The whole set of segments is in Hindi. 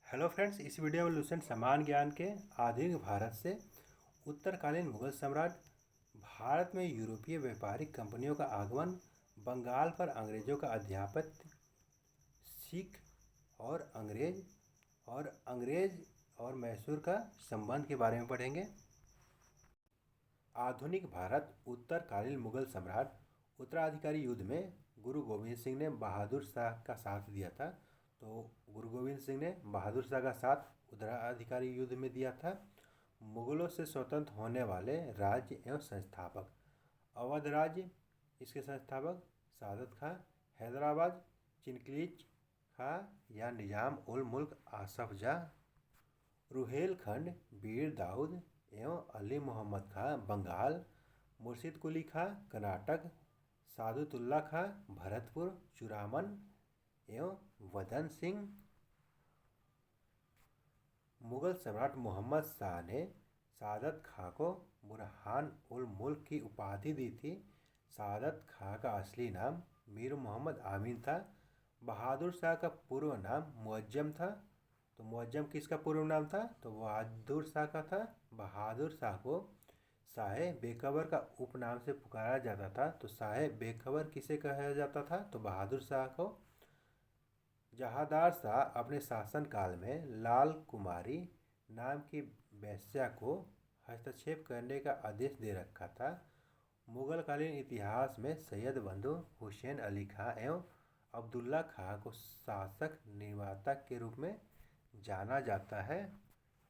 हेलो फ्रेंड्स, इस वीडियो में लुसेंट समान ज्ञान के आधुनिक भारत से उत्तरकालीन मुगल सम्राट, भारत में यूरोपीय व्यापारिक कंपनियों का आगमन, बंगाल पर अंग्रेजों का आधिपत्य, सिख और अंग्रेज और मैसूर का संबंध के बारे में पढ़ेंगे। आधुनिक भारत उत्तरकालीन मुगल सम्राट उत्तराधिकारी युद्ध में गुरु गोविंद सिंह ने बहादुर शाह का साथ दिया था। तो गुरु गोविंद सिंह ने बहादुर शाह का साथ उत्तराधिकारी युद्ध में दिया था। मुगलों से स्वतंत्र होने वाले राज्य एवं संस्थापक। अवध राज्य, इसके संस्थापक सादत खां। हैदराबाद, चिनक्लीज खां या निजाम उल मुल्क आसफ जाह। रुहेलखंड, बीर दाऊद एवं अली मोहम्मद खां बंगाल। मुर्शिद कुली खां कर्नाटक। सादुतुल्ला खां भरतपुर चूड़ामन एवं वदन सिंह। मुगल सम्राट मोहम्मद शाह ने सादत खां को बुरहान उल मुल्क की उपाधि दी थी। सादत खां का असली नाम मीर मोहम्मद आमीन था। बहादुर शाह का पूर्व नाम मुअज्जम था। तो मुअज्जम किसका पूर्व नाम था? तो बहादुर शाह का था। बहादुर शाह को शाह बेखबर का उपनाम से पुकारा जाता था। तो शाह बेखबर किसे कहा जाता था? तो बहादुर शाह को। जहांदार शाह अपने शासनकाल में लाल कुमारी नाम की वेश्या को हस्तक्षेप करने का आदेश दे रखा था। मुगलकालीन इतिहास में सैयद बंधु हुसैन अली खां एवं अब्दुल्ला खां को शासक निर्माता के रूप में जाना जाता है।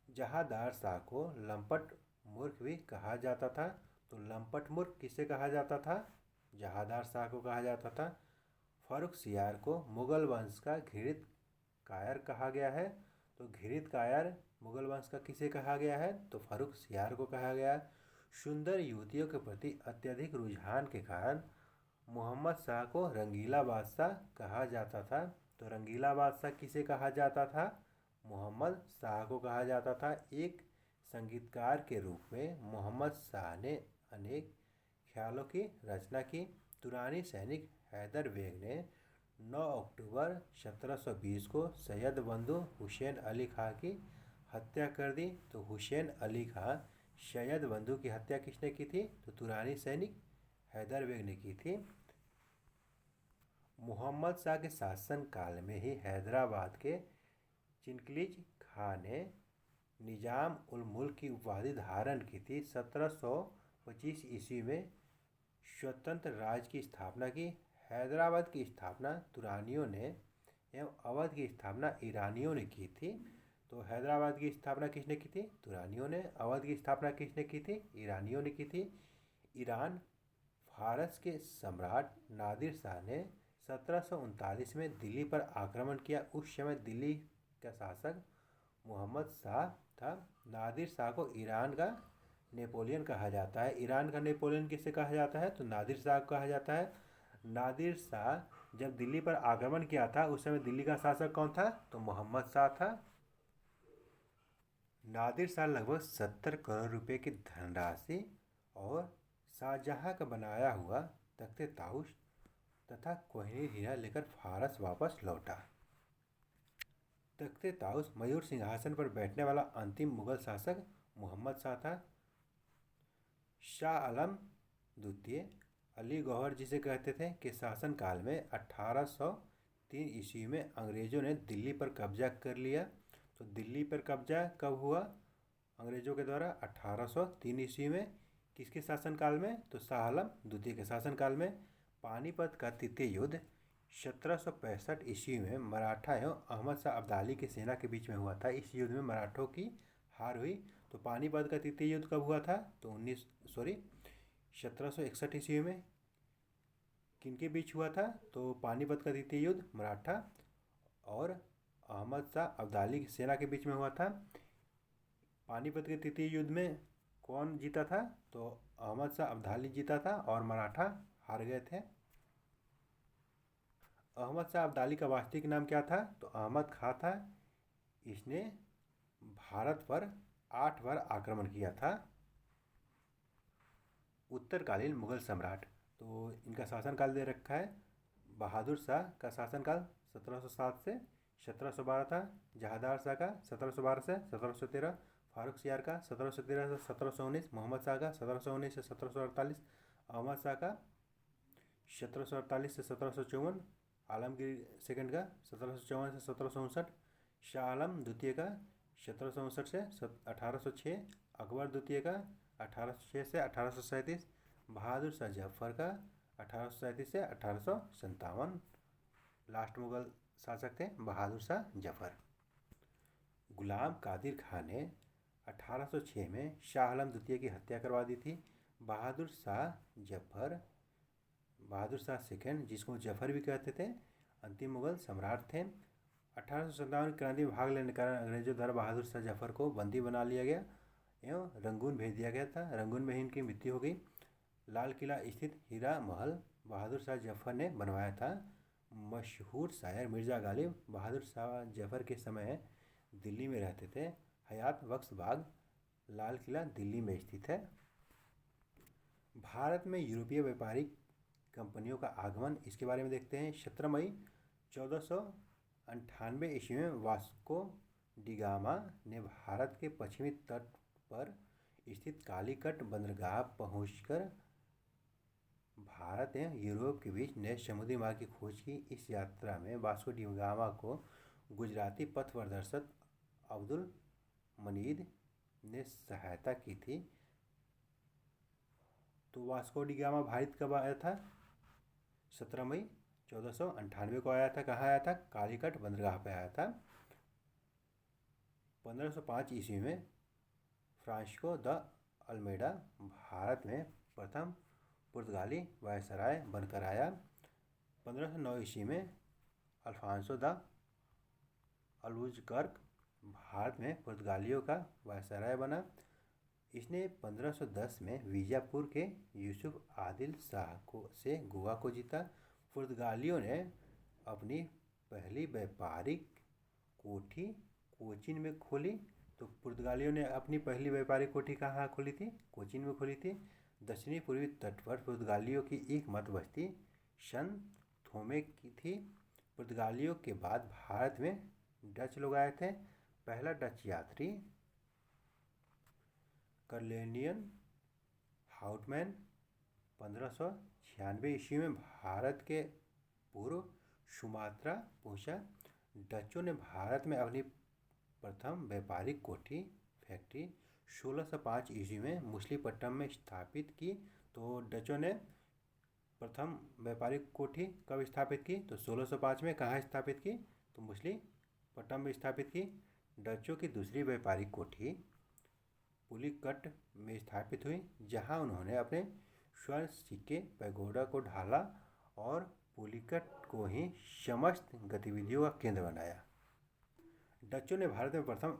जहांदार शाह को लंपट मूर्ख भी कहा जाता था। तो लंपट मूर्ख किसे कहा जाता था? जहांदार शाह को कहा जाता था। फर्रुखसियार को मुगल वंश का घृणित कायर कहा गया है। तो घृणित कायर मुगल वंश का किसे कहा गया है? तो फर्रुखसियार को कहा गया है। सुंदर युवतियों के प्रति अत्यधिक रुझान के कारण मोहम्मद शाह को रंगीला बादशाह कहा जाता था। तो रंगीला बादशाह किसे कहा जाता था? मोहम्मद शाह को कहा जाता था। एक संगीतकार के रूप में मोहम्मद शाह ने अनेक ख्यालों की रचना की। तुरानी सैनिक हैदर बेग ने 9 अक्टूबर 1720 को सैयद बंधु हुसैन अली खां की हत्या कर दी। तो हुसैन अली खां सैयद बंधु की हत्या किसने की थी? तो तुरानी सैनिक हैदर बेग ने की थी। मोहम्मद शाह के शासनकाल में ही हैदराबाद के चिनक्लीज खां ने निजाम उल मुल्क की उपाधि धारण की थी। 1725 ईस्वी में स्वतंत्र राज्य की स्थापना की। हैदराबाद की स्थापना तुरानियों ने एवं अवध की स्थापना ईरानियों ने की थी। तो हैदराबाद की स्थापना किसने की थी? तुरानियों ने। अवध की स्थापना किसने की थी? ईरानियों ने की थी। ईरान, फारस के सम्राट नादिर शाह ने 1739 में दिल्ली पर आक्रमण किया। उस समय दिल्ली का शासक मोहम्मद शाह था। नादिर शाह को ईरान का नेपोलियन कहा जाता है। ईरान का नेपोलियन किसे कहा जाता है? तो नादिर शाह को कहा जाता है। नादिर शाह जब दिल्ली पर आक्रमण किया था उस समय दिल्ली का शासक कौन था? तो मोहम्मद शाह था। नादिर शाह लगभग 70 करोड़ रुपए की धनराशि और शाहजहां का बनाया हुआ तख्ते ताउस तथा कोहिनूर हीरा लेकर फारस वापस लौटा। तख्ते ताउस मयूर सिंहासन पर बैठने वाला अंतिम मुगल शासक मोहम्मद शाह था। शाह आलम द्वितीय, अली गौहर जिसे कहते थे, के शासनकाल में 1803 ईस्वी में अंग्रेजों ने दिल्ली पर कब्जा कर लिया। तो दिल्ली पर कब्जा कब हुआ अंग्रेजों के द्वारा? 1803 ईस्वी में। किसके शासनकाल में? तो शाह आलम द्वितीय के शासनकाल में। पानीपत का तृतीय युद्ध 1765 ईस्वी में मराठा एवं अहमद शाह अब्दाली की सेना के बीच में हुआ था। इस युद्ध में मराठों की हार हुई। तो पानीपत का तृतीय युद्ध कब हुआ था? तो 1761 ईस्वी में। किनके बीच हुआ था? तो पानीपत का तृतीय युद्ध मराठा और अहमद शाह अब्दाली की सेना के बीच में हुआ था। पानीपत के तृतीय युद्ध में कौन जीता था? तो अहमद शाह अब्दाली जीता था और मराठा हार गए थे। अहमद शाह अब्दाली का वास्तविक नाम क्या था? तो अहमद खां था। इसने भारत पर 8 बार आक्रमण किया था। उत्तरकालीन मुगल सम्राट, तो इनका शासनकाल दे रखा है। बहादुर शाह का शासनकाल 1707 से 1712 था। जहादार शाह का 1712 से 1713, फारूक सियार का 1713 से 1719, मोहम्मद शाह का 1719 से 1748, अहमद शाह का 1748 से 1754, आलमगीर सेकंड का 1754 से 1759, शाह आलम द्वितीय का 1759 से 1806, अकबर द्वितीय का 1806 से 1837, बहादुर शाह जफर का 1837 से 1857। लास्ट मुगल शासक थे बहादुर शाह जफर। गुलाम कादिर खान ने 1806 में शाह आलम द्वितीय की हत्या करवा दी थी। बहादुर शाह सेकंड, जिसको जफर भी कहते थे, अंतिम मुगल सम्राट थे। 1857 की क्रांति में भाग लेने के कारण अंग्रेजों द्वारा बहादुर शाह जफर को बंदी बना लिया गया एवं रंगून भेज दिया गया था। रंगून में ही इनकी मृत्यु हो गई। लाल किला स्थित हीरा महल बहादुर शाह जफर ने बनवाया था। मशहूर शायर मिर्ज़ा गालिब बहादुर शाह जफर के समय दिल्ली में रहते थे। हयात बख्श बाग लाल किला दिल्ली में स्थित है। भारत में यूरोपीय व्यापारिक कंपनियों का आगमन, इसके बारे में देखते हैं। 17 मई 1498 ईस्वी में वास्को डिगामा ने भारत के पश्चिमी तट पर स्थित कालीकट बंदरगाह पहुंचकर भारत एवं यूरोप के बीच नए समुद्री मार्ग की खोज की। इस यात्रा में वास्को डिगामा को गुजराती पथ प्रदर्शक अब्दुल मनीद ने सहायता की थी। तो वास्को डिगामा भारत कब आया था? 17 मई 1498 को आया था। कहाँ आया था? कालीकट बंदरगाह पे आया था। 1505 ईस्वी में फ्रांसिस्को द अल्मेडा भारत में प्रथम पुर्तगाली वायसराय बनकर आया। 1509 ईस्वी में अल्फांसो द अल्बुकर्क भारत में पुर्तगालियों का वायसराय बना। इसने 1510 में बीजापुर के यूसुफ आदिल शाह से गोवा को जीता। पुर्तगालियों ने अपनी पहली व्यापारिक कोठी कोचीन में खोली। तो पुर्तगालियों ने अपनी पहली व्यापारिक कोठी कहाँ खोली थी? कोचीन में खोली थी। दक्षिणी पूर्वी तट पर पुर्तगालियों की एक मत बस्ती सन थोमे की थी। पुर्तगालियों के बाद भारत में डच लोग आए थे। पहला डच यात्री कर्लेनियन हाउटमैन 1596 ईस्वी में भारत के पूर्व सुमात्रा पहुंचा। डचों ने भारत में अपनी प्रथम व्यापारिक कोठी फैक्ट्री 1605 ईस्वी में मछलीपट्टनम में स्थापित की। तो डचों ने प्रथम व्यापारिक कोठी कब स्थापित की? तो 1605 में। कहाँ स्थापित की? तो मछलीपट्टनम में स्थापित की। डचों की दूसरी व्यापारिक कोठी पुलिकट में स्थापित हुई, जहां उन्होंने अपने स्वर्ण सिक्के पैगोडा को ढाला और पुलिकट को ही समस्त गतिविधियों का केंद्र बनाया। डचों ने भारत में प्रथम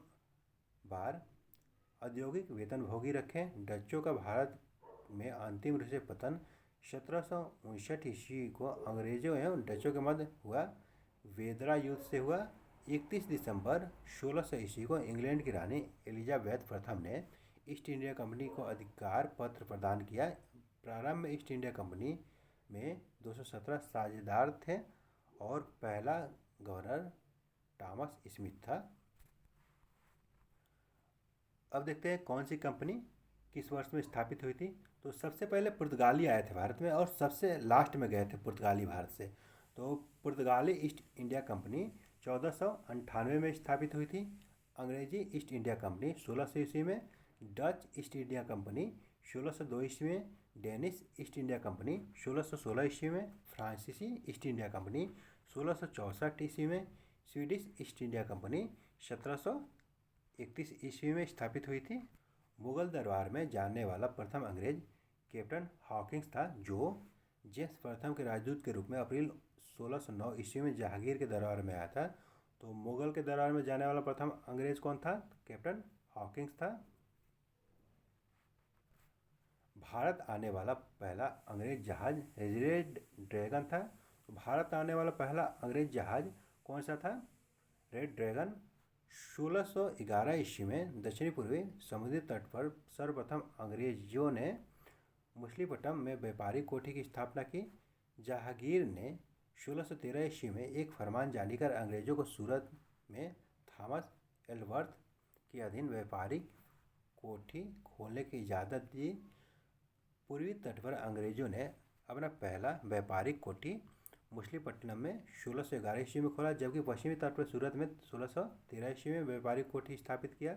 बार औद्योगिक वेतनभोगी रखे। डचों का भारत में अंतिम रूप से पतन 1759 ईस्वी को अंग्रेजों एवं डचों के मध्य हुआ वेदरा युद्ध से हुआ। 31 दिसंबर 1600 ईस्वी को इंग्लैंड की रानी एलिजाबेथ प्रथम ने ईस्ट इंडिया कंपनी को अधिकार पत्र प्रदान किया। प्रारंभ में ईस्ट इंडिया कंपनी में 217 साझेदार थे और पहला गवर्नर थॉमस स्मिथ था। अब देखते हैं कौन सी कंपनी किस वर्ष में स्थापित हुई थी। तो सबसे पहले पुर्तगाली आए थे भारत में और सबसे लास्ट में गए थे पुर्तगाली भारत से। तो पुर्तगाली ईस्ट इंडिया कंपनी 1498 में स्थापित हुई थी। अंग्रेजी ईस्ट इंडिया कंपनी 1600 ईस्वी में, डच ईस्ट इंडिया कंपनी 1602 ईस्वी में, डेनिश ईस्ट इंडिया कंपनी 1616 ईस्वी में, फ्रांसीसी ईस्ट इंडिया कंपनी 1664 ईस्वी में, स्वीडिश ईस्ट इंडिया कंपनी 1731 ईस्वी में स्थापित हुई थी। मुगल दरबार में जाने वाला प्रथम अंग्रेज कैप्टन हॉकिंस था, जो जेम्स प्रथम के राजदूत के रूप में अप्रैल 1609 ईस्वी में जहांगीर के दरबार में आया था। तो मुगल के दरबार में जाने वाला प्रथम अंग्रेज कौन था? कैप्टन हॉकिंस था। भारत आने वाला पहला अंग्रेज जहाज रेड ड्रैगन था। तो भारत आने वाला पहला अंग्रेज जहाज कौन सा था? Red dragon. 1611 ईस्वी में दक्षिणी पूर्वी समुद्री तट पर सर्वप्रथम अंग्रेजों ने मछलीपट्टनम में व्यापारिक कोठी की स्थापना की। जहांगीर ने 1613 ईस्वी में एक फरमान जारी कर अंग्रेजों को सूरत में थॉमस एल्सवर्थ के अधीन व्यापारिक कोठी खोलने की इजाज़त दी। पूर्वी तट पर अंग्रेजों ने अपना पहला व्यापारिक कोठी मछलीपट्टनम में 1611 ईस्वी में खोला, जबकि पश्चिमी तट पर सूरत में 1613 ईस्वी में व्यापारिक कोठी स्थापित किया।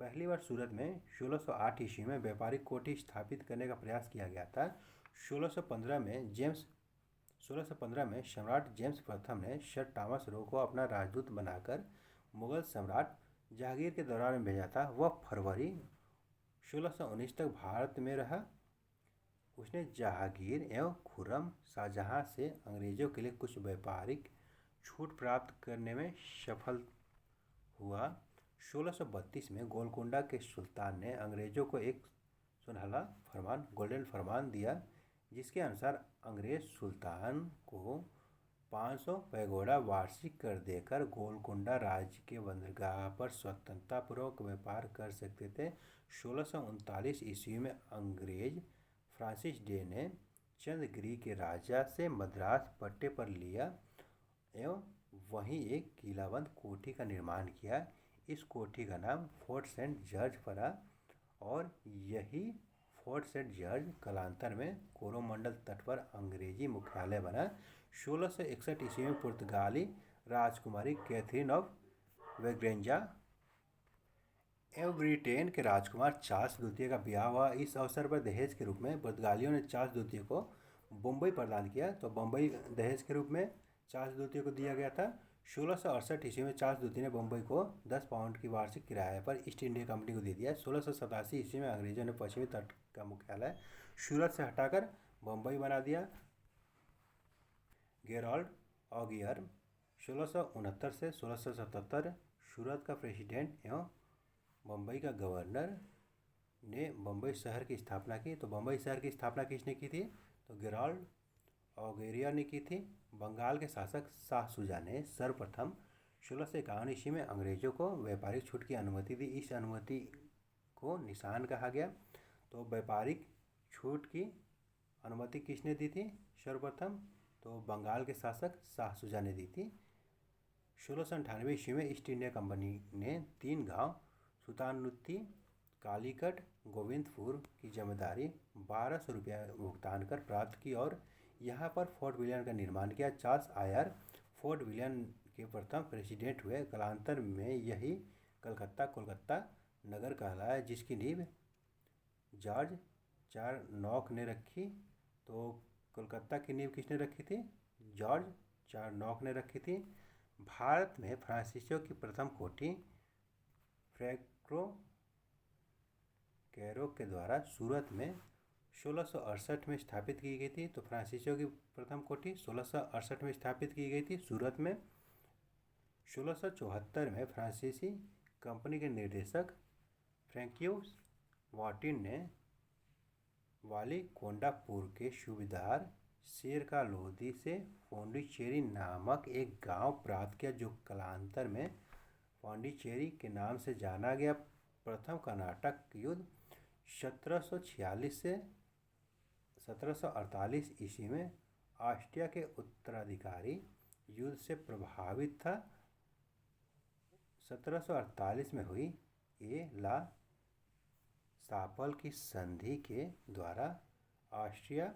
पहली बार सूरत में 1608 ईस्वी में व्यापारिक कोठी स्थापित करने का प्रयास किया गया था। 1615 में सम्राट जेम्स प्रथम ने सर टॉमस रो को अपना राजदूत बनाकर मुगल सम्राट जहांगीर के दरबार में भेजा था। वह फरवरी 1619 तक भारत में रहा। उसने जहांगीर एवं खुर्रम शाहजहां से अंग्रेजों के लिए कुछ व्यापारिक छूट प्राप्त करने में सफल हुआ। 1632 में गोलकुंडा के सुल्तान ने अंग्रेजों को एक सुनहला फरमान गोल्डन फरमान दिया, जिसके अनुसार अंग्रेज सुल्तान को 500 पैगोडा वार्षिक कर देकर गोलकुंडा राज्य के बंदरगाह पर स्वतंत्रतापूर्वक व्यापार कर सकते थे। 1639 ईस्वी में अंग्रेज फ्रांसिस डे ने चंद्रगिरी के राजा से मद्रास पट्टे पर लिया एवं वहीं एक किलाबंद कोठी का निर्माण किया। इस कोठी का नाम फोर्ट सेंट जॉर्ज पड़ा और यही फोर्ट सेंट जॉर्ज कालांतर में कोरोमंडल तट पर अंग्रेजी मुख्यालय बना। 1661 ईस्वी में पुर्तगाली राजकुमारी कैथरीन ऑफ वेग्रेंजा एवं ब्रिटेन के राजकुमार चार्ल्स द्वितीय का ब्याह हुआ। इस अवसर पर दहेज के रूप में पुर्तगालियों ने चार्ल्स द्वितीय को बम्बई प्रदान किया, तो बम्बई दहेज के रूप में चार्ल्स द्वितीय को दिया गया था। 1668 ईस्वी में चार्ल्स द्वितीय ने बम्बई को 10 पाउंड की वार्षिक किराए पर ईस्ट इंडिया कंपनी को दे दिया। 1687 ईस्वी में अंग्रेजों ने पश्चिमी तट का मुख्यालय सूरत से हटाकर बम्बई बना दिया। गेराल्ड ऑगियर 1669 से 1677 सूरत का प्रेसिडेंट एवं बम्बई का गवर्नर ने बम्बई शहर की स्थापना की। तो बम्बई शहर की स्थापना किसने की थी? तो गेराल्ड ऑगियर ने की थी। बंगाल के शासक शाह शुजा ने सर्वप्रथम 1651 ईस्वी में अंग्रेजों को व्यापारिक छूट की अनुमति दी। इस अनुमति को निशान कहा गया। तो व्यापारिक छूट की अनुमति किसने दी थी सर्वप्रथम? तो बंगाल के शासक शाह शुजा ने दी थी। 1698 ईस्वी में ईस्ट इंडिया कंपनी ने 3 गांव सुल्तानुत्ती, कालीकट, गोविंदपुर की जमींदारी 1200 रुपया भुगतान कर प्राप्त की और यहाँ पर फोर्ट विलियम का निर्माण किया। चार्ल्स आयर फोर्ट विलियम के प्रथम प्रेसिडेंट हुए। कालांतर में यही कोलकाता नगर कहलाया, जिसकी नींव जॉर्ज चारनॉक ने रखी। तो कोलकाता की नींव किसने रखी थी? जॉर्ज चारनॉक ने रखी थी। भारत में फ्रांसीसियों की प्रथम कोठी फ्रैंको कैरो के द्वारा सूरत में 1668 में स्थापित की गई थी। तो फ्रांसीसियों की प्रथम कोठी 1668 में स्थापित की गई थी सूरत में। 1674 में फ्रांसीसी कंपनी के निर्देशक फ्रैंकोइस वाटिन ने वाली कोंडापुर के सूबेदार शेरका लोधी से पौंडीचेरी नामक एक गांव प्राप्त किया, जो कालांतर में पौंडीचेरी के नाम से जाना गया। प्रथम कर्नाटक युद्ध 1746 से 1748 ईस्वी में ऑस्ट्रिया के उत्तराधिकारी युद्ध से प्रभावित था। 1748 में हुई ए ला सापल की संधि के द्वारा ऑस्ट्रिया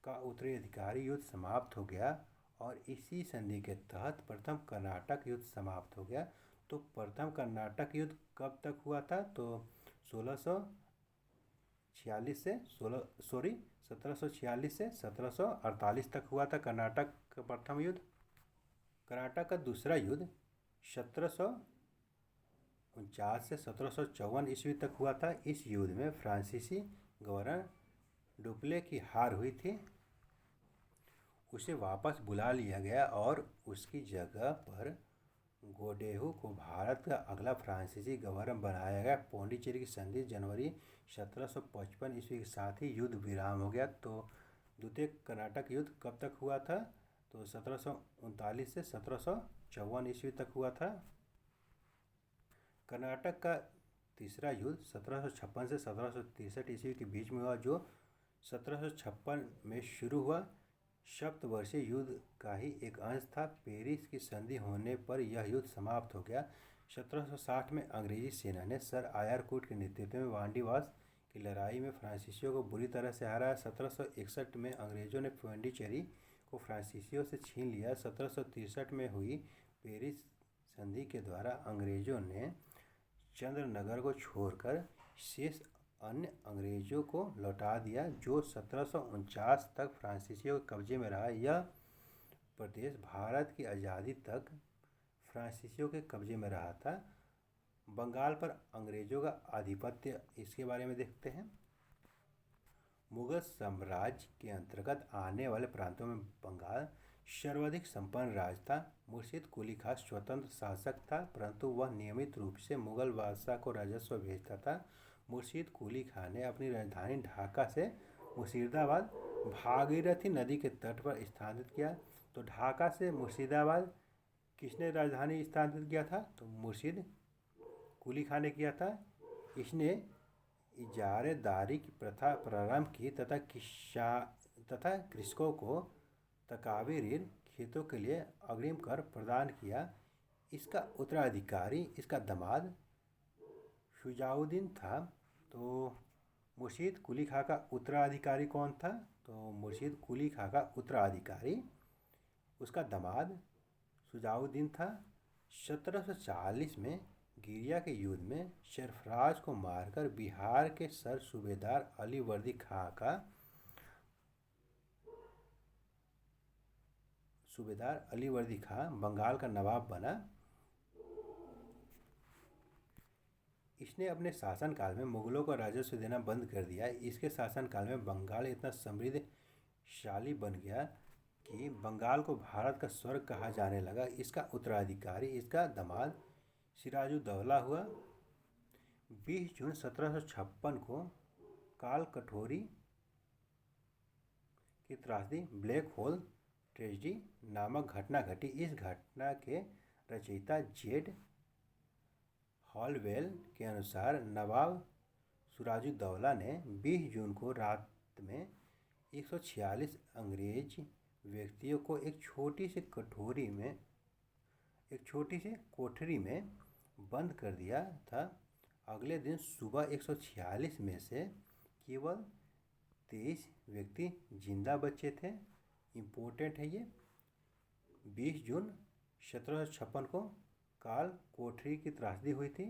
का उत्तराधिकारी युद्ध समाप्त हो गया और इसी संधि के तहत प्रथम कर्नाटक युद्ध समाप्त हो गया। तो प्रथम कर्नाटक युद्ध कब तक हुआ था? तो 1746 से 1748 तक हुआ था कर्नाटक का प्रथम युद्ध। कर्नाटक का दूसरा युद्ध 1749 से 1754 ईस्वी तक हुआ था। इस युद्ध में फ्रांसीसी गवर्नर डुप्ले की हार हुई थी। उसे वापस बुला लिया गया और उसकी जगह पर गोडेहू को भारत का अगला फ्रांसीसी गवर्नर बनाया गया। पौंडीचेरी की संधि जनवरी 1755 ईस्वी के साथ ही युद्ध विराम हो गया। तो द्वितीय कर्नाटक युद्ध कब तक हुआ था? तो 1739 से 1754 ईस्वी तक हुआ था। कर्नाटक का तीसरा युद्ध 1756 से 1763 ईस्वी के बीच में हुआ, जो 1756 में शुरू हुआ। सप्तवर्षीय युद्ध का ही एक अंश था। पेरिस की संधि होने पर यह युद्ध समाप्त हो गया। 1760 में अंग्रेजी सेना ने सर आयरकूट के नेतृत्व में वांडीवास की लड़ाई में फ्रांसीसियों को बुरी तरह से हराया। 1761 में अंग्रेजों ने पौंडीचेरी को फ्रांसीसियों से छीन लिया। 1763 में हुई पेरिस संधि के द्वारा अंग्रेजों ने चंद्रनगर को छोड़कर शेष अन्य अंग्रेजों को लौटा दिया, जो 1749 तक फ्रांसीसियों के कब्जे में रहा। यह प्रदेश भारत की आज़ादी तक फ्रांसीसियों के कब्जे में रहा था। बंगाल पर अंग्रेजों का आधिपत्य, इसके बारे में देखते हैं। मुगल साम्राज्य के अंतर्गत आने वाले प्रांतों में बंगाल सर्वाधिक संपन्न राज्य था। मुर्शिद कुली खां स्वतंत्र शासक था, परंतु वह नियमित रूप से मुगल बादशाह को राजस्व भेजता था। मुर्शिद कुली खां ने अपनी राजधानी ढाका से मुर्शिदाबाद भागीरथी नदी के तट पर स्थानांतरित किया। तो ढाका से मुर्शिदाबाद किसने राजधानी स्थानांतरित किया था? तो मुर्शिद कुली खां ने किया था। इसने इजारेदारी की प्रथा प्रारंभ की तथा कृषकों को तकावी ऋण, खेतों के लिए अग्रिम कर प्रदान किया। इसका उत्तराधिकारी इसका दामाद शुजाउद्दीन था। तो मुर्शिद कुली खां का उत्तराधिकारी कौन था? तो मुर्शिद कुली खां का उत्तराधिकारी उसका दामाद शुजाउद्दीन था। 1740 में गिरिया के युद्ध में सरफराज को मारकर बिहार के सर सूबेदार अलीवर्दी खां बंगाल का नवाब बना। इसने अपने शासनकाल में मुगलों को राजस्व देना बंद कर दिया। इसके शासनकाल में बंगाल इतना समृद्धशाली बन गया कि बंगाल को भारत का स्वर्ग कहा जाने लगा। इसका उत्तराधिकारी इसका दामाद सिराजुद्दौला हुआ। 20 जून 1756 को काल कठोरी की त्रासदी, ब्लैक होल ट्रेजेडी नामक घटना घटी। इस घटना के रचयिता जेड हॉलवेल के अनुसार नवाब सिराजुद्दौला ने 20 जून को रात में 146 अंग्रेज व्यक्तियों को एक छोटी सी कोठरी में बंद कर दिया था। अगले दिन सुबह 146 में से केवल 23 व्यक्ति जिंदा बचे थे। इम्पोर्टेंट है ये। 20 जून 1756 को काल कोठरी की त्रासदी हुई थी।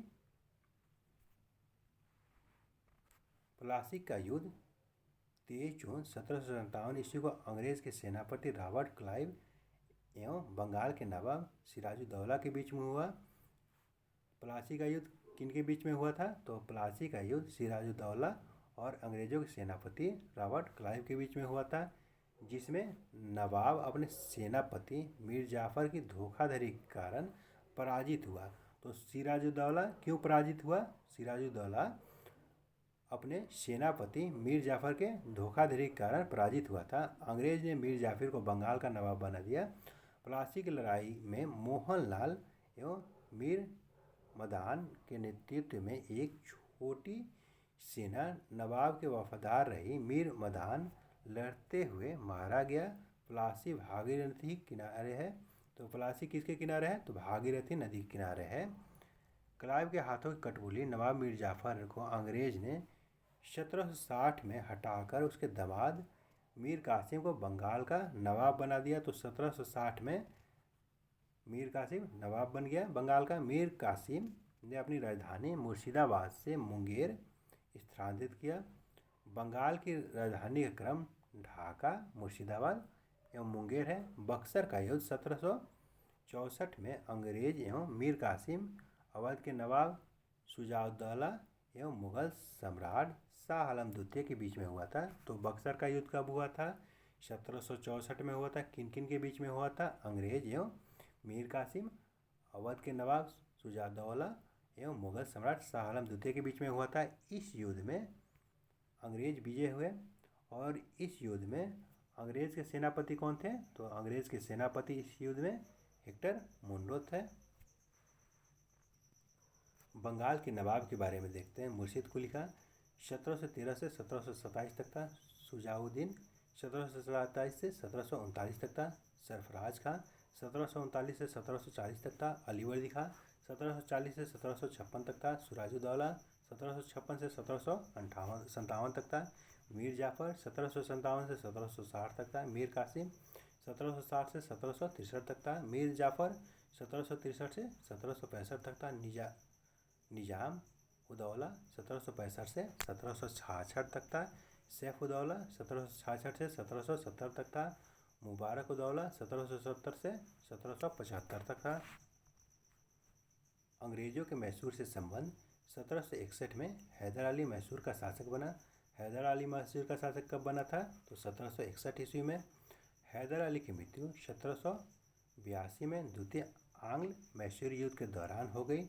प्लासी का युद्ध 23 जून 1757 ईस्वी को अंग्रेज के सेनापति रॉबर्ट क्लाइव एवं बंगाल के नवाब सिराजुद्दौला के बीच में हुआ। प्लासी का युद्ध किन के बीच में हुआ था? तो प्लासी का युद्ध सिराजुद्दौला और अंग्रेजों के सेनापति रॉबर्ट क्लाइव के बीच में हुआ था, जिसमें नवाब अपने सेनापति मीर जाफर की धोखाधड़ी के कारण पराजित हुआ। तो सिराजुद्दौला क्यों पराजित हुआ? सिराजुद्दौला अपने सेनापति मीर जाफर के धोखाधड़ी के कारण पराजित हुआ था। अंग्रेज ने मीर जाफर को बंगाल का नवाब बना दिया। प्लासी की लड़ाई में मोहनलाल एवं मीर मदान के नेतृत्व में एक छोटी सेना नवाब के वफादार रही। मीर मदान लड़ते हुए मारा गया। प्लासी भागीरथी किनारे है। तो प्लासी किसके किनारे है? तो भागीरथी नदी के किनारे है। क्लाइव के हाथों की कठपुतली नवाब मीर जाफर को अंग्रेज ने 1760 में हटाकर उसके दामाद मीर कासिम को बंगाल का नवाब बना दिया। तो 1760 में मीर कासिम नवाब बन गया बंगाल का। मीर कासिम ने अपनी राजधानी मुर्शिदाबाद से मुंगेर स्थानांतरित किया। बंगाल की राजधानी का क्रम ढाका, मुर्शिदाबाद एवं मुंगेर है। बक्सर का युद्ध 1764 में अंग्रेज एवं मीर कासिम, अवध के नवाब शुजाउद्दौला एवं मुगल सम्राट शाह आलम द्वितीय के बीच में हुआ था। तो बक्सर का युद्ध कब हुआ था? 1764 में हुआ था। किन किन के बीच में हुआ था? अंग्रेज एवं मीर कासिम, अवध के नवाब शुजाउद्दौला एवं मुगल सम्राट शाह आलम द्वितीय के बीच में हुआ था। इस युद्ध में अंग्रेज विजय हुए। और इस युद्ध में अंग्रेज के सेनापति कौन थे? तो अंग्रेज के सेनापति इस युद्ध में हेक्टर मुनरो थे। बंगाल के नवाब के बारे में देखते हैं। मुर्शिद कुली खां 1713 से 1727 तक था। शुजाउद्दीन 1747 से 1739 तक था। सरफराज खां 1739 से 1740 तक था। अलीवर्दी खां 1740 से 1756 तक था। सिराजुद्दौला 1756 से 1757 तक था। मीर जाफ़र 1757 से 1760 तक था। मीर कासिम 1760 से 1763 तक था। मीर जाफ़र 1763 से 1765 तक था। निजाम उदौला 1765 से 1766 तक था। सैफुद्दौला 1766 से 1770 तक था। मुबारक उदौला 1770 से 1775 तक था। अंग्रेज़ों के मैसूर से संबंध 1761 में हैदर अली मैसूर का शासक बना। हैदर अली मैसूर का शासक कब बना था? तो 1761 ईस्वी में। हैदर अली की मृत्यु 1782 में द्वितीय आंग्ल मैसूर युद्ध के दौरान हो गई।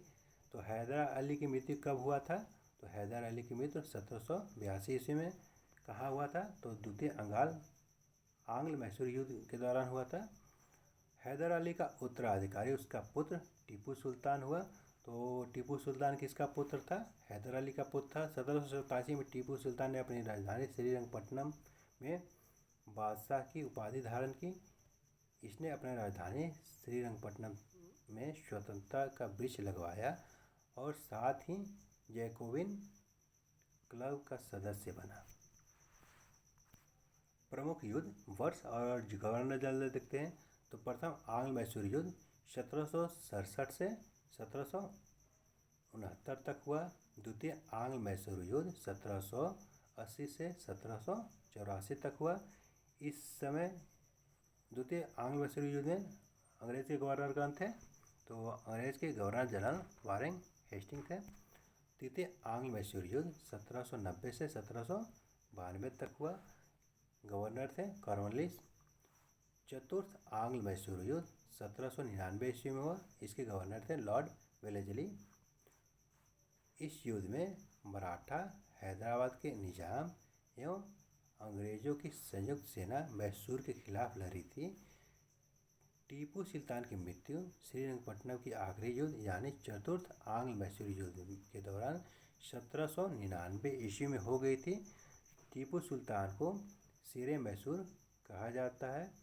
तो हैदर अली की मृत्यु कब हुआ था? तो हैदर अली की मृत्यु 1782 ईस्वी में कहाँ हुआ था? तो द्वितीय आंग्ल मैसूर युद्ध के दौरान हुआ था। हैदर अली का उत्तराधिकारी उसका पुत्र टीपू सुल्तान हुआ। तो टीपू सुल्तान किसका पुत्र था? हैदर अली का पुत्र था। 1787 में टीपू सुल्तान ने अपनी राजधानी श्रीरंगपट्टनम में बादशाह की उपाधि धारण की। इसने अपनी राजधानी श्रीरंगपट्टनम में स्वतंत्रता का वृक्ष लगवाया और साथ ही जैकोबिन क्लब का सदस्य बना। प्रमुख युद्ध वर्ष और गवर्नर जनरल देखते हैं। तो प्रथम आंग्ल मैसूर युद्ध 1767 से 1769 तक हुआ। द्वितीय आंग्ल मैसूर युद्ध 1780 से 1784 तक हुआ। इस समय द्वितीय आंग्ल मैसूर युद्ध में अंग्रेज के गवर्नर कौन थे? तो अंग्रेज के गवर्नर जनरल वारेन हेस्टिंग थे। तृतीय आंग्ल मैसूर युद्ध 1790 से 1792 तक हुआ। गवर्नर थे कॉर्नवालिस। चतुर्थ आंग्ल मैसूर युद्ध 1799 ईस्वी में हुआ। इसके गवर्नर थे लॉर्ड वेलेस्ली। इस युद्ध में मराठा हैदराबाद के निजाम एवं अंग्रेज़ों की संयुक्त सेना मैसूर के खिलाफ लड़ी थी। टीपू सुल्तान की मृत्यु श्रीरंगपट्टनम की आखिरी युद्ध यानी चतुर्थ आंग्ल मैसूर युद्ध के दौरान 1799 ईस्वी में हो गई थी। टीपू सुल्तान को शेरे मैसूर कहा जाता है।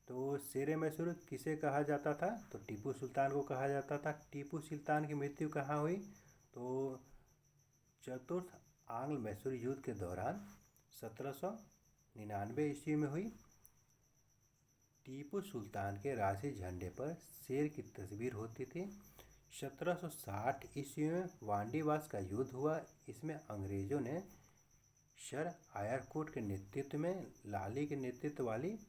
तो शेरे मैसूर किसे कहा जाता था? तो टीपू सुल्तान को कहा जाता था। टीपू सुल्तान की मृत्यु कहाँ हुई? तो चतुर्थ आंग्ल मैसूर युद्ध के दौरान 1799 ईस्वी में हुई। टीपू सुल्तान के राष्ट्रीय झंडे पर शेर की तस्वीर होती थी। 1760 ईस्वी में वांडीवास का युद्ध हुआ। इसमें अंग्रेज़ों ने सर आयरकोट के नेतृत्व में लाली के नेतृत्व वाली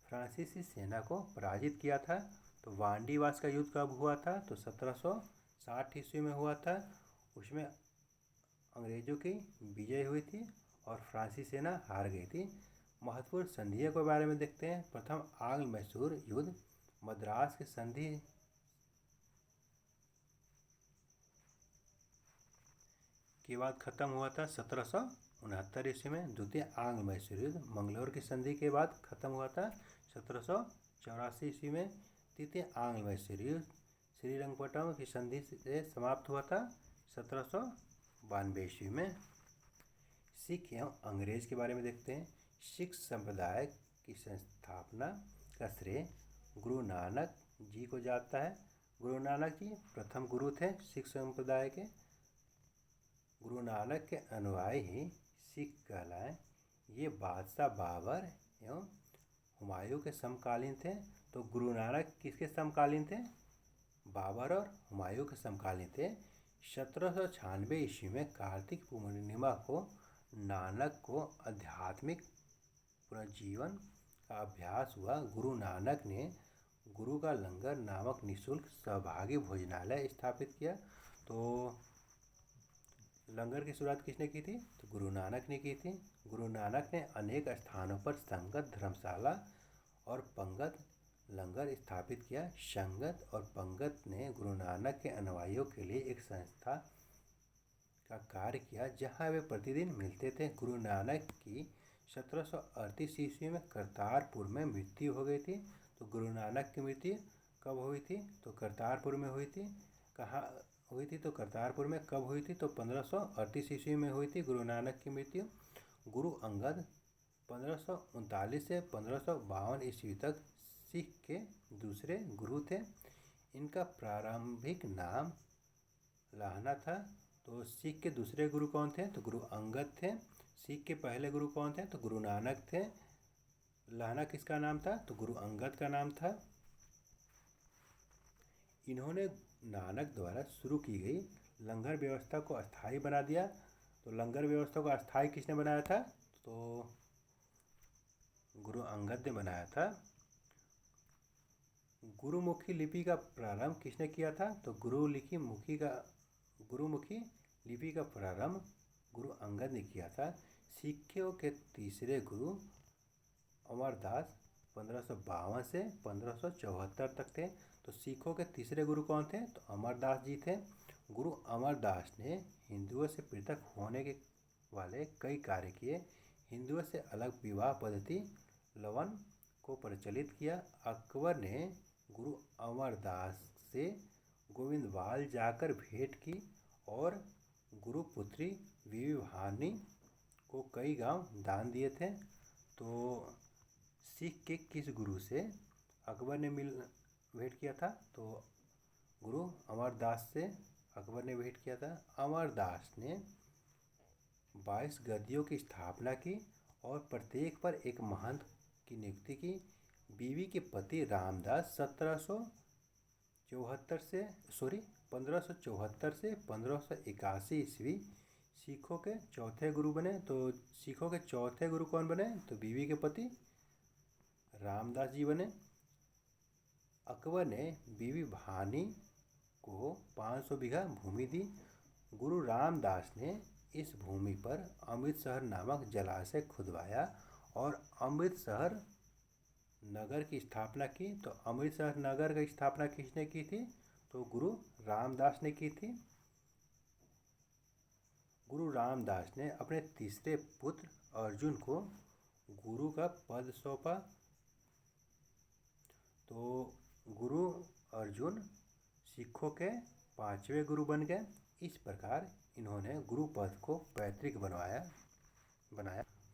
फ्रांसीसी सेना को पराजित किया था। तो वांडीवास का युद्ध कब हुआ था? तो 1760 ईस्वी में हुआ था। उसमें अंग्रेज़ों की विजय हुई थी और फ्रांसीसी सेना हार गई थी। महत्वपूर्ण संधियों के बारे में देखते हैं। प्रथम आंग्ल मैसूर युद्ध मद्रास की संधि के बाद खत्म हुआ था 1769 ईस्वी में। द्वितीय आंग्ल मैसूर युद्ध मंगलौर की संधि के बाद खत्म हुआ था 1784 ईस्वी में। तृतीय आंग्ल मैसूर युद्ध श्रीरंगपट्टनम की संधि से समाप्त हुआ था 1792 ईस्वी में। सिख एवं अंग्रेज के बारे में देखते हैं। सिख संप्रदाय की संस्थापना का श्रेय गुरु नानक जी को जाता है। गुरु नानक जी प्रथम गुरु थे सिख संप्रदाय के। गुरु नानक के अनुयायी ही सिख कहलाए। ये बादशाह बाबर एवं हुमायूं के समकालीन थे। तो गुरु नानक किसके समकालीन थे? बाबर और हुमायूं के समकालीन थे। 1796 ईस्वी में कार्तिक पूर्णिमा को नानक को आध्यात्मिक पुनर्जीवन का अभ्यास हुआ। गुरु नानक ने गुरु का लंगर नामक निःशुल्क सहभागी भोजनालय स्थापित किया। तो लंगर की शुरुआत किसने की थी? तो गुरु नानक ने की थी। गुरु नानक ने अनेक स्थानों पर संगत धर्मशाला और पंगत लंगर स्थापित किया। संगत और पंगत ने गुरु नानक के अनुयायियों के लिए एक संस्था का कार्य किया जहां वे प्रतिदिन मिलते थे। गुरु नानक की 1738 ईस्वी में करतारपुर में मृत्यु हो गई थी। तो गुरु नानक की मृत्यु कब हुई थी? तो करतारपुर में हुई थी। कहाँ हुई थी? तो करतारपुर में कब हुई थी? तो 1538 ईस्वी में हुई थी गुरु नानक की मृत्यु। गुरु अंगद 1539 से 1552 ईस्वी तक सिख के दूसरे गुरु थे। इनका प्रारंभिक नाम लाहना था। तो सिख के दूसरे गुरु कौन थे? तो गुरु अंगद थे। सिख के पहले गुरु कौन थे? तो गुरु नानक थे। लाहना किसका नाम था? तो गुरु अंगद का नाम था। इन्होंने नानक द्वारा शुरू की गई लंगर व्यवस्था को अस्थायी बना दिया। तो लंगर व्यवस्था को अस्थायी किसने बनाया था? तो गुरु अंगद ने बनाया था। गुरुमुखी लिपि का प्रारंभ किसने किया था? तो गुरुमुखी लिपि का प्रारंभ गुरु अंगद ने किया था। सिखों के तीसरे गुरु अमरदास 1552 से 1574 तक थे। तो सिखों के तीसरे गुरु कौन थे? तो अमरदास जी थे। गुरु अमरदास ने हिंदुओं से पृथक होने के वाले कई कार्य किए। हिंदुओं से अलग विवाह पद्धति लवन को प्रचलित किया। अकबर ने गुरु अमरदास से गोविंदवाल जाकर भेंट की और गुरुपुत्री बीवी भानी को कई गांव दान दिए थे। तो सिख के किस गुरु से अकबर ने भेंट किया था? तो गुरु अमरदास से अकबर ने भेंट किया था। अमरदास ने 22 गद्दियों की स्थापना की और प्रत्येक पर एक महंत की नियुक्ति की। बीवी के पति रामदास 1574 से 1581 ईस्वी सिखों के चौथे गुरु बने। तो सिखों के चौथे गुरु कौन बने? तो बीवी के पति रामदास जी बने। अकबर ने बीवी भानी को 500 बीघा भूमि दी। गुरु रामदास ने इस भूमि पर अमृतसर नामक जलाशय खुदवाया और अमृतसर नगर की स्थापना की। तो अमृतसर नगर की स्थापना किसने की थी? तो गुरु रामदास ने की थी। गुरु रामदास ने अपने तीसरे पुत्र अर्जुन को गुरु का पद सौंपा। तो गुरु अर्जुन सिखों के 5वें गुरु बन गए। इस प्रकार इन्होंने गुरु पद को पैतृक बनाया।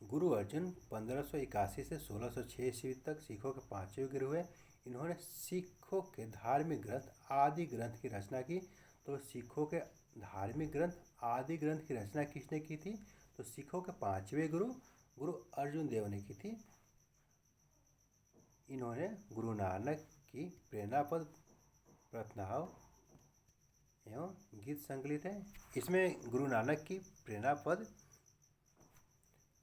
गुरु अर्जुन 1581 से 1606 ईस्वी तक सिखों के 5वें गुरु हुए। इन्होंने सिखों के धार्मिक ग्रंथ आदि ग्रंथ की रचना की। तो सिखों के धार्मिक ग्रंथ आदि ग्रंथ की रचना किसने की थी? तो सिखों के 5वें गुरु अर्जुन देव ने की थी। इन्होंने गुरु नानक की प्रेरणापद प्रार्थनाओं एवं गीत संकलित है। इसमें गुरु नानक की प्रेरणापद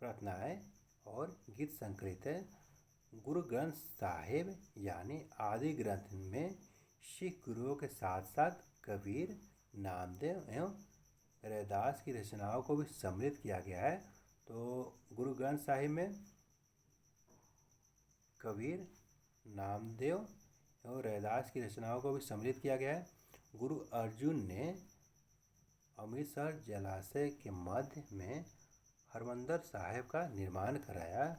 प्रार्थनाएं और गीत संकलित है। गुरु ग्रंथ साहिब यानी आदि ग्रंथ में सिख गुरुओं के साथ साथ कबीर, नामदेव एवं रैदास की रचनाओं को भी सम्मिलित किया गया है। तो गुरु ग्रंथ साहिब में कबीर, नामदेव और रैदास की रचनाओं को भी सम्मिलित किया गया है। गुरु अर्जुन ने अमृतसर जलाशय के मध्य में हरमंदर साहिब का निर्माण कराया।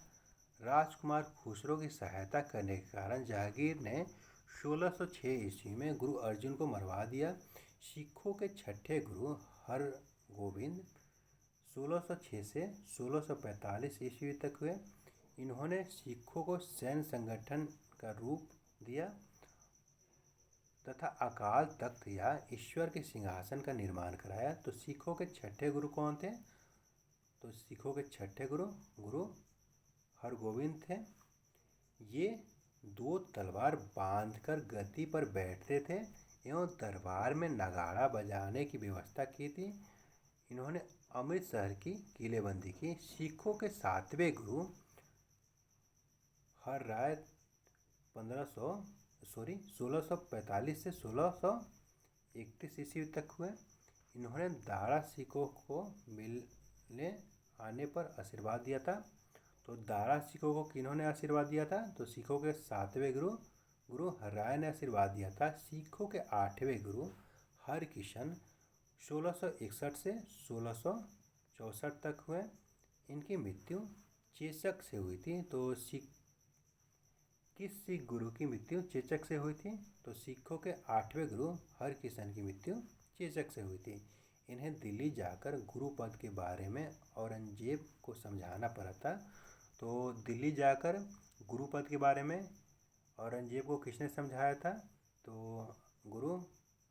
राजकुमार खुसरो की सहायता करने के कारण जहांगीर ने 1606 ईस्वी में गुरु अर्जुन को मरवा दिया। सिखों के छठे गुरु हरगोविंद 1606 से 1645 ईस्वी तक हुए। इन्होंने सिखों को सैन्य संगठन का रूप दिया तथा अकाल तख्त या ईश्वर के सिंहासन का निर्माण कराया। तो सिखों के छठे गुरु कौन थे? तो सिखों के छठे गुरु हरगोविंद थे। ये 2 तलवार बांधकर गद्दी पर बैठते थे एवं दरबार में नगाड़ा बजाने की व्यवस्था की थी। इन्होंने अमृतसर की किलेबंदी की। सिखों के 7वें गुरु हर राय 1645 से 1631 ईस्वी तक हुए। इन्होंने दारा सिखों को मिलने आने पर आशीर्वाद दिया था। तो दारा सिखों को किन्होंने आशीर्वाद दिया था? तो सिखों के 7वें गुरु हरराय ने आशीर्वाद दिया था। सिखों के 8वें गुरु हरकिशन 1661 से 1664 तक हुए। इनकी मृत्यु चेचक से हुई थी। तो किस सिख गुरु की मृत्यु चेचक से हुई थी? तो सिखों के 8वें गुरु हरकिशन की मृत्यु चेचक से हुई थी। इन्हें दिल्ली जाकर गुरु पद के बारे में औरंगजेब को समझाना पड़ा था। तो दिल्ली जाकर गुरुपद के बारे में औरंगजेब को किसने समझाया था? तो गुरु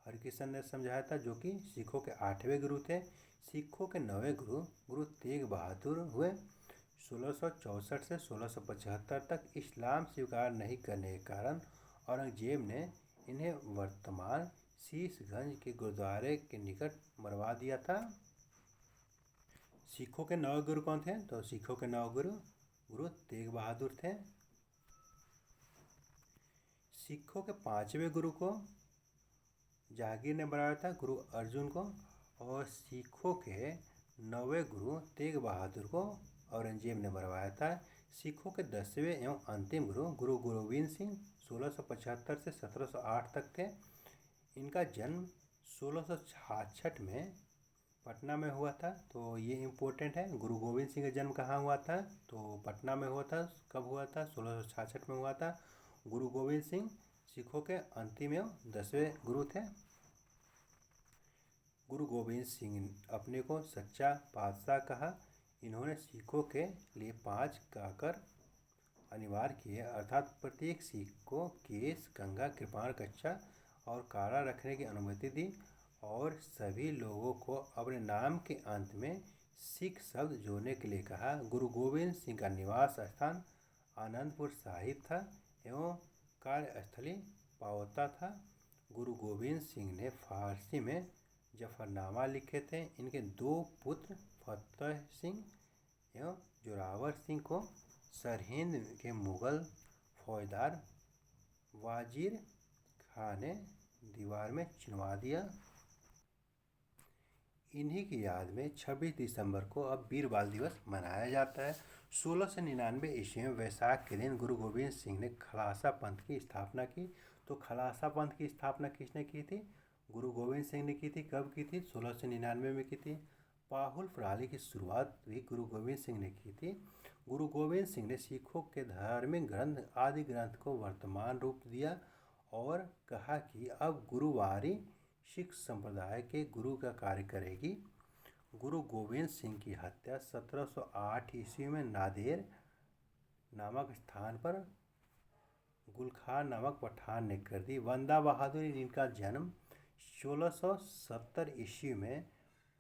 हरकृष्ण ने समझाया था, जो कि सिखों के 8वें गुरु थे। सिखों के 9वें गुरु गुरु तेग बहादुर हुए। 1664 से 1675 तक इस्लाम स्वीकार नहीं करने के कारण औरंगजेब ने इन्हें वर्तमान शीशगंज के गुरुद्वारे के निकट मरवा दिया था। सिखों के 9 गुरु कौन थे? तो सिखों के 9 गुरु गुरु तेग बहादुर थे। सिखों के 5वें गुरु को जहांगीर ने बनाया था, गुरु अर्जुन को। और सिखों के 9वें गुरु तेग बहादुर को औरंगजेब ने बनवाया था। सिखों के 10वें एवं अंतिम गुरु गुरु गोविंद सिंह 1675 से 1708 तक थे। इनका जन्म 1666 में पटना में हुआ था। तो ये इम्पोर्टेंट है। गुरु गोविंद सिंह का जन्म कहाँ हुआ था? तो पटना में हुआ था। कब हुआ था? 1666 में हुआ था। गुरु गोविंद सिंह सिखों के अंतिम एवं 10वें गुरु थे। गुरु गोविंद सिंह अपने को सच्चा पातशाह कहा। इन्होंने सिखों के लिए 5 गाकर अनिवार्य किए, अर्थात प्रत्येक सिख को केश, कंघा, कृपाण, कच्छा और काड़ा रखने की अनुमति दी और सभी लोगों को अपने नाम के अंत में सिख शब्द जोड़ने के लिए कहा। गुरु गोविंद सिंह का निवास स्थान आनंदपुर साहिब था एवं कार्यस्थली पाओता था। गुरु गोविंद सिंह ने फारसी में जफरनामा लिखे थे। इनके 2 पुत्र फतेह सिंह एवं जोरावर सिंह को सरहिंद के मुगल फौजदार वाजिर खान ने दीवार में चिनवा दिया। इन्हीं की याद में 26 दिसंबर को अब वीर बाल दिवस मनाया जाता है। 1699 ईस्वी में वैशाख के दिन गुरु गोविंद सिंह ने खालसा पंथ की स्थापना की। तो खालसा पंथ की स्थापना किसने की थी? गुरु गोविंद सिंह ने की थी। कब की थी? 1699 में की थी। पाहुल प्रणाली की शुरुआत भी गुरु गोविंद सिंह ने की थी। गुरु गोविंद सिंह ने सिखों के धार्मिक ग्रंथ आदि ग्रंथ को वर्तमान रूप दिया और कहा कि अब गुरुवारी सिख संप्रदाय के गुरु का कार्य करेगी। गुरु गोविंद सिंह की हत्या 1708 ईस्वी में नादेर नामक स्थान पर गुलखार नामक पठान ने कर दी। बंदा बहादुर, इनका जन्म 1670 ईस्वी में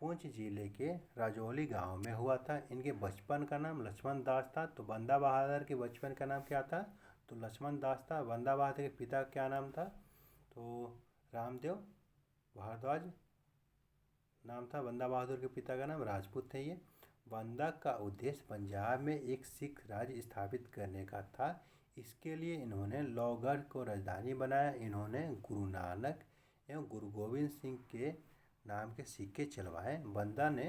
पुंछ जिले के राजौली गांव में हुआ था। इनके बचपन का नाम लक्ष्मण दास था। तो बंदा बहादुर के बचपन का नाम क्या था? तो लक्ष्मण दास था। बंदा बहादुर के पिता का क्या नाम था? तो रामदेव भारद्वाज नाम था। बंदा बहादुर के पिता का नाम राजपूत थे। ये बंदा का उद्देश्य पंजाब में एक सिख राज्य स्थापित करने का था। इसके लिए इन्होंने लोहगढ़ को राजधानी बनाया। इन्होंने गुरु नानक एवं गुरु गोविंद सिंह के नाम के सिक्के चलवाए। बंदा ने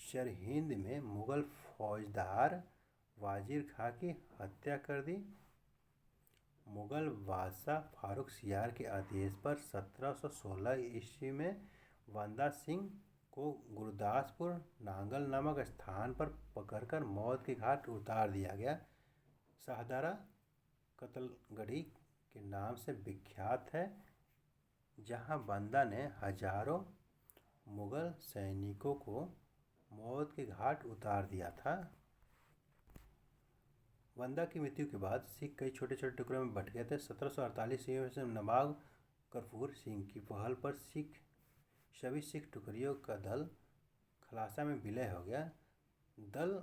सरहिंद में मुगल फौजदार वाजिर खां की हत्या कर दी। मुगल बादशाह फारूक सियार के आदेश पर 1716 ईस्वी में बंदा सिंह को गुरदासपुर नांगल नामक स्थान पर पकड़कर मौत के घाट उतार दिया गया। शाहदरा कत्लगढ़ी के नाम से विख्यात है, जहां बंदा ने हजारों मुगल सैनिकों को मौत के घाट उतार दिया था। बंदा की मृत्यु के बाद सिख कई छोटे छोटे टुकड़ों में बट गए थे। 1748 ईस्वी में नवाब कपूर सिंह की पहल पर सभी सिख टुकड़ियों का दल खालसा में विलय हो गया। दल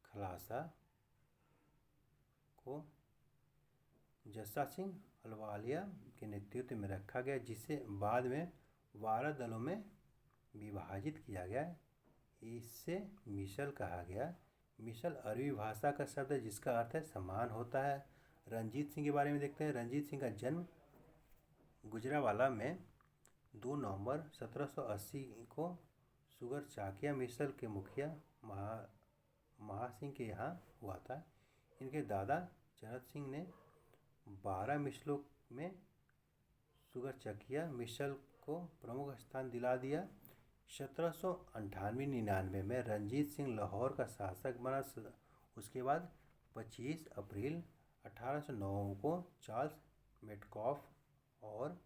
खालसा को जस्सा सिंह अहलुवालिया के नेतृत्व में रखा गया, जिसे बाद में 12 दलों में विभाजित किया गया। इससे मिसल कहा गया। मिसल अरबी भाषा का शब्द है जिसका अर्थ है समान होता है। रंजीत सिंह के बारे में देखते हैं। रंजीत सिंह का जन्म गुजरावाला में 2 नवंबर 1780 को सुगर चाकिया मिसल के मुखिया महासिंह के यहाँ हुआ था। इनके दादा चरत सिंह ने 12 मिसलों में सुगर चकिया मिसल को प्रमुख स्थान दिला दिया। 1798-99 में रंजीत सिंह लाहौर का शासक बना। उसके बाद 25 अप्रैल 1809 को चार्ल्स मेटकॉफ और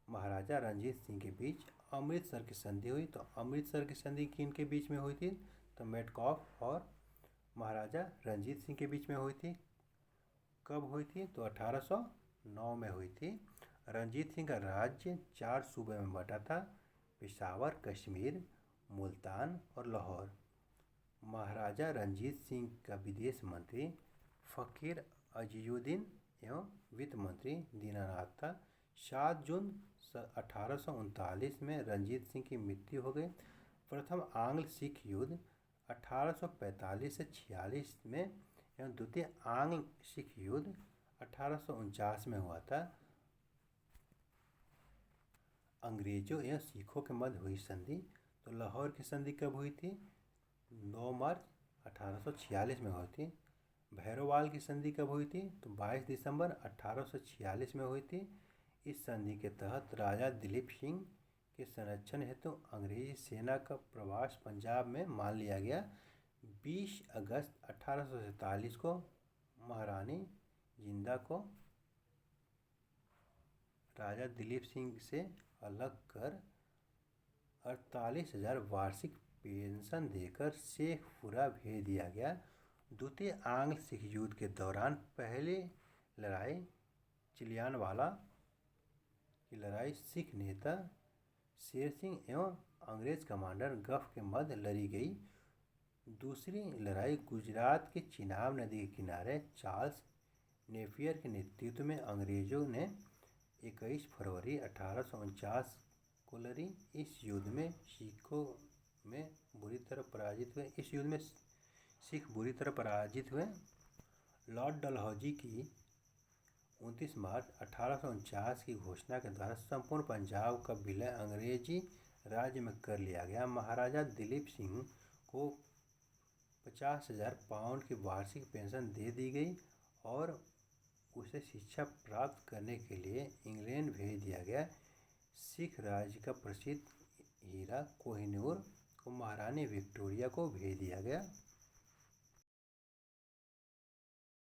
महाराजा रंजीत सिंह के बीच अमृतसर की संधि हुई। तो अमृतसर की संधि किनके बीच में हुई थी? तो मेटकॉफ और महाराजा रंजीत सिंह के बीच में हुई थी। कब हुई थी? तो 1809 में हुई थी। रंजीत सिंह का राज्य 4 सूबे में बटा था: पेशावर, कश्मीर, मुल्तान और लाहौर। महाराजा रंजीत सिंह का विदेश मंत्री फ़कीर अजीजुद्दीन एवं वित्त मंत्री दीनानाथ था। 7 जून 1839 में रंजीत सिंह की मृत्यु हो गई। प्रथम आंग्ल सिख युद्ध 1845 से 46 में एवं द्वितीय आंग्ल सिख युद्ध 1849 में हुआ था। अंग्रेजों एवं सिखों के मध्य हुई संधि। तो लाहौर की संधि कब हुई थी? 9 मार्च 1846 में हुई थी। भैरोवाल की संधि कब हुई थी? तो 22 दिसंबर 1846 में हुई थी। इस संधि के तहत राजा दिलीप सिंह के संरक्षण हेतु अंग्रेजी सेना का प्रवास पंजाब में मान लिया गया। 20 अगस्त 1847 को महारानी जिंदा को राजा दिलीप सिंह से अलग कर 48,000 वार्षिक पेंशन देकर शेखपुरा भेज दिया गया। द्वितीय आंग्ल सिख युद्ध के दौरान पहली लड़ाई चिलियानवाला की लड़ाई सिख नेता शेर सिंह एवं अंग्रेज कमांडर गफ के मध्य लड़ी गई। दूसरी लड़ाई गुजरात के चिनाब नदी के किनारे चार्ल्स नेपियर के नेतृत्व में अंग्रेजों ने 21 फरवरी 1849 को लड़ी। इस युद्ध में सिखों में बुरी तरह पराजित हुए। इस युद्ध में सिख बुरी तरह पराजित हुए। लॉर्ड डलहौजी की 29 मार्च 1849 की घोषणा के द्वारा संपूर्ण पंजाब का विलय अंग्रेजी राज्य में कर लिया गया। महाराजा दिलीप सिंह को 50,000 पाउंड की वार्षिक पेंशन दे दी गई और उसे शिक्षा प्राप्त करने के लिए इंग्लैंड भेज दिया गया। सिख राज्य का प्रसिद्ध हीरा कोहिनूर को महारानी विक्टोरिया को भेज दिया गया।